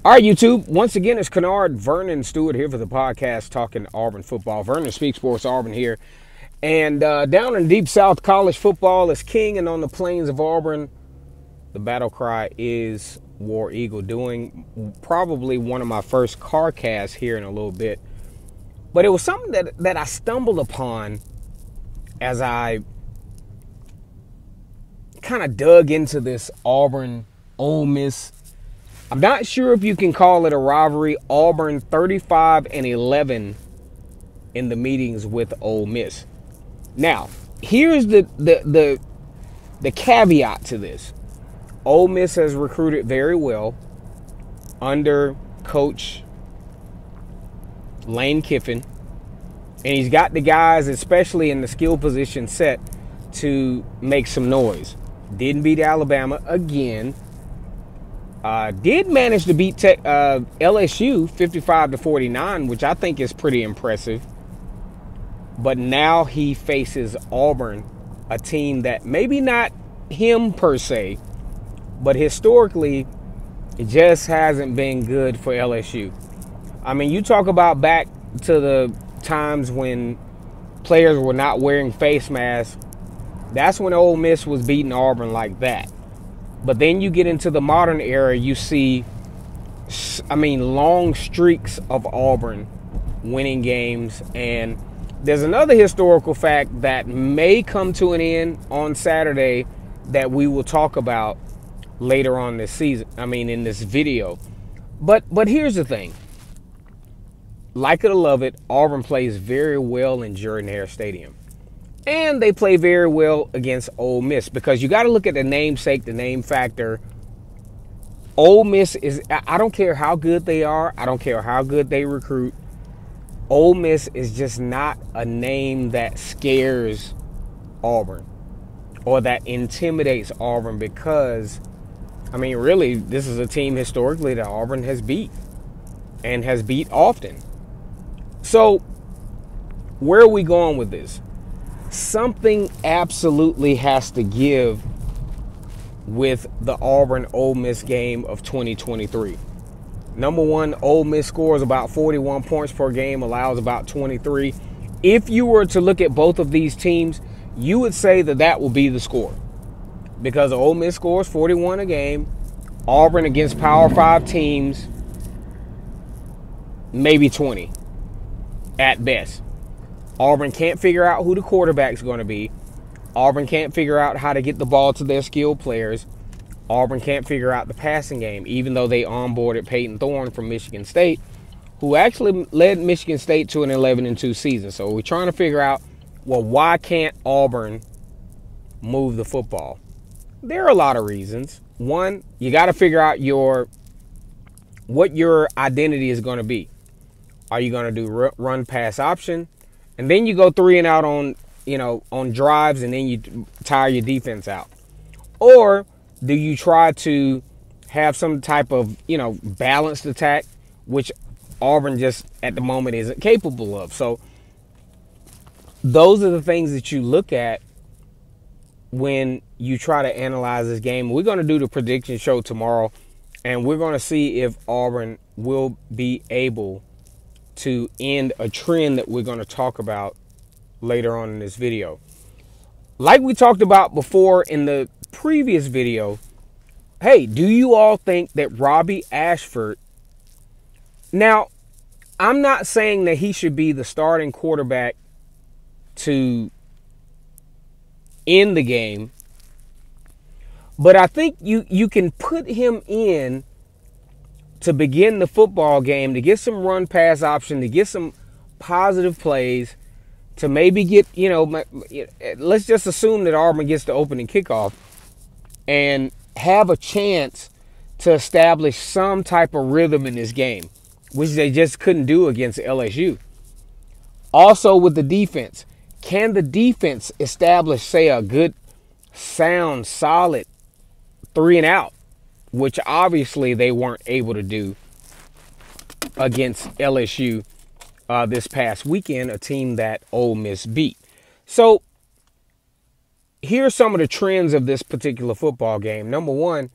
All right, YouTube. Once again, it's Kennard Vernon Stewart here for the podcast talking Auburn football. Vernon Speaks Sports Auburn here. And down in Deep South, college football is king, and on the plains of Auburn, the battle cry is War Eagle. Doing probably one of my first car casts here in a little bit. But it was something that I stumbled upon as I kind of dug into this Auburn Ole Miss. I'm not sure if you can call it a rivalry. Auburn 35-11 in the meetings with Ole Miss. Now, here's the caveat to this. Ole Miss has recruited very well under Coach Lane Kiffin. And he's got the guys, especially in the skill position, set to make some noise. Didn't beat Alabama again. Did manage to beat LSU 55-49, which I think is pretty impressive. But now he faces Auburn, a team that maybe not him per se, but historically it just hasn't been good for LSU. I mean, you talk about back to the times when players were not wearing face masks. That's when Ole Miss was beating Auburn like that. But then you get into the modern era, you see, long streaks of Auburn winning games. And there's another historical fact that may come to an end on Saturday that we will talk about later on this season. In this video. But here's the thing. Like it or love it, Auburn plays very well in Jordan-Hare Stadium. And they play very well against Ole Miss, because you got to look at the namesake, the name factor. Ole Miss is, I don't care how good they are. I don't care how good they recruit. Ole Miss is just not a name that scares Auburn or that intimidates Auburn, because, really, this is a team historically that Auburn has beat and has beat often. So, where are we going with this? Something absolutely has to give with the Auburn-Ole Miss game of 2023. Number one, Ole Miss scores about 41 points per game, allows about 23. If you were to look at both of these teams, you would say that will be the score. Because Ole Miss scores 41 a game. Auburn against Power 5 teams, maybe 20 at best. Auburn can't figure out who the quarterback's going to be. Auburn can't figure out how to get the ball to their skilled players. Auburn can't figure out the passing game, even though they onboarded Peyton Thorne from Michigan State, who actually led Michigan State to an 11-2 season. So we're trying to figure out, well, why can't Auburn move the football? There are a lot of reasons. One, you got to figure out what your identity is going to be. Are you going to do run pass option? And then you go 3 and out on drives, and then you tire your defense out. Or do you try to have some type of, balanced attack, which Auburn just at the moment isn't capable of. So those are the things that you look at when you try to analyze this game. We're going to do the prediction show tomorrow, and we're going to see if Auburn will be able to end a trend that we're going to talk about later on in this video. Like we talked about before in the previous video, hey, do you all think that Robbie Ashford, now, I'm not saying that he should be the starting quarterback to end the game, but I think you can put him in to begin the football game, to get some run pass option, to get some positive plays, to maybe get, let's just assume that Auburn gets the opening kickoff and have a chance to establish some type of rhythm in this game, which they just couldn't do against LSU. Also with the defense, can the defense establish, say, a good, sound, solid 3 and out? Which obviously they weren't able to do against LSU this past weekend, a team that Ole Miss beat. So here are some of the trends of this particular football game. Number one,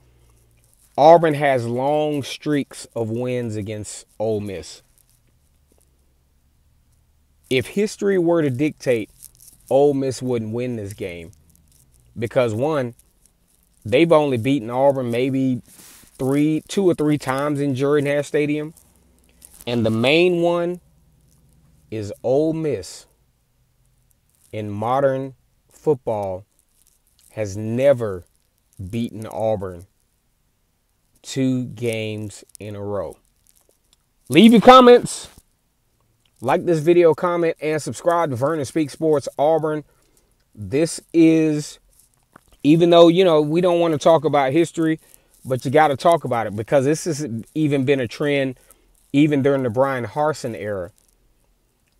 Auburn has long streaks of wins against Ole Miss. If history were to dictate, Ole Miss wouldn't win this game because, one, they've only beaten Auburn maybe two or three times in Jordan-Hare Stadium. And the main one is Ole Miss in modern football has never beaten Auburn 2 games in a row. Leave your comments. Like this video, comment, and subscribe to Vernon Speaks Sports Auburn. This is, even though, we don't want to talk about history, but you got to talk about it because this has even been a trend even during the Brian Harsin era.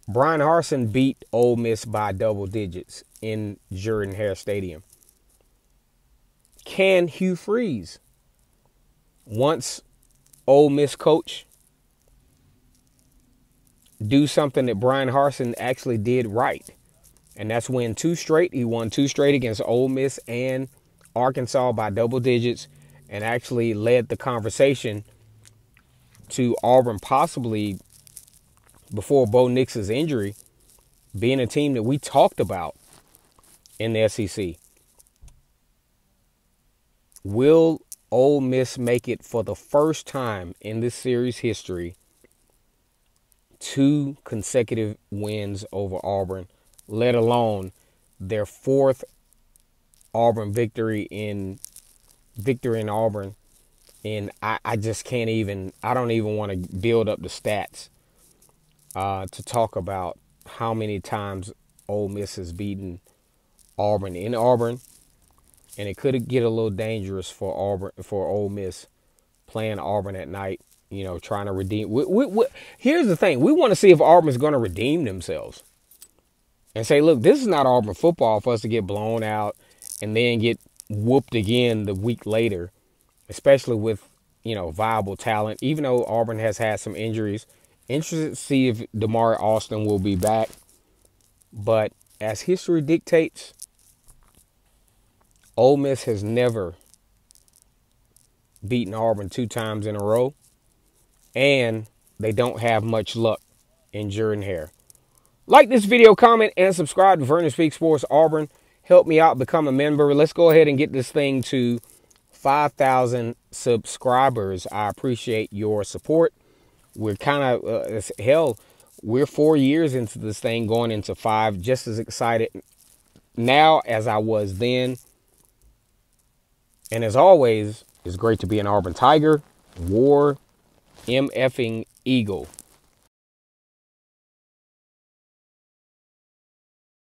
Brian Harsin beat Ole Miss by double digits in Jordan-Hare Stadium. Can Hugh Freeze, once Ole Miss coach, do something that Brian Harsin actually did right? And that's win 2 straight. He won 2 straight against Ole Miss and Arkansas by double digits and actually led the conversation to Auburn possibly, before Bo Nix's injury, being a team that we talked about in the SEC. Will Ole Miss make it for the first time in this series history 2 consecutive wins over Auburn, let alone their 4th Auburn victory in Auburn? And I just can't even, I don't even want to build up the stats to talk about how many times Ole Miss has beaten Auburn in Auburn. And it could get a little dangerous for Ole Miss playing Auburn at night, trying to redeem. Here's the thing. We want to see if Auburn's going to redeem themselves and say, look, this is not Auburn football for us to get blown out and then get whooped again the week later, especially with, viable talent, even though Auburn has had some injuries. Interested to see if Damari Austin will be back. But as history dictates, Ole Miss has never beaten Auburn 2 times in a row, and they don't have much luck in Jordan-Hare. Like this video, comment, and subscribe to Vernon Speaks Sports Auburn. Help me out, become a member. Let's go ahead and get this thing to 5,000 subscribers. I appreciate your support. We're kind of, we're 4 years into this thing, going into 5, just as excited now as I was then. And as always, it's great to be an Auburn Tiger. War MFing Eagle.